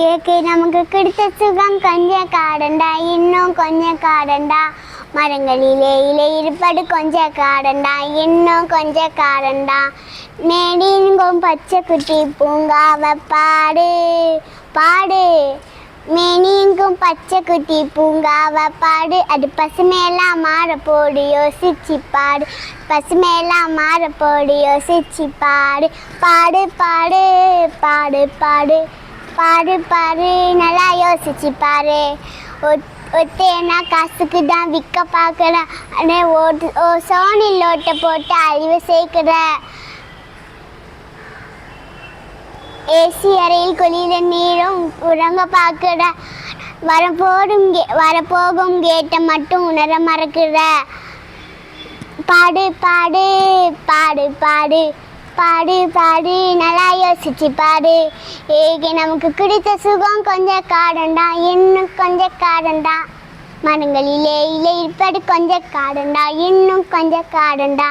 ஏக்கு நமக்கு கிடைத்த சுகம் கொஞ்சம் காடண்டா, இன்னும் கொஞ்சம் காடண்டா. மரங்களிலே இலை இருப்பது கொஞ்சம் காடண்டா, இன்னும் கொஞ்சம் காடண்டா. மேடிங்கும் பச்சை குட்டி பூங்காவ பாடு பாடு. மேனிங்கும் பச்சை குட்டி பூங்காவ பாடு. அது பசுமையெல்லாம் மாறப்போடு யோசிச்சு பாடு. பசுமையெல்லாம் மாறப்போடு யோசிச்சு பாடு. பாடு பாடு பாடு பாடு பாடு பாடு நல்லா யோசிச்சு பாரு. ஒத்தேனா காசுக்கு தான் விற்க பார்க்குறேன். ஆனால் சோனில் ஓட்டை போட்டு அழிவு சேர்க்குற. ஏசி அறையில் குளிர நீரும் உறங்க பார்க்குற. வரப்போகும் கேட்டை மட்டும் உணர மறக்கிற. பாடு பாடு பாடு பாடு பாடு பாடு நல்லா யோசிச்சு பாடு. ஏகே நமக்கு கிடைத்த சுகம் கொஞ்சம் காடண்டா, இன்னும் கொஞ்சம் காடண்டா. மரங்களிலே இலை இருப்பது கொஞ்சம் காடண்டா, இன்னும் கொஞ்சம் காடண்டா.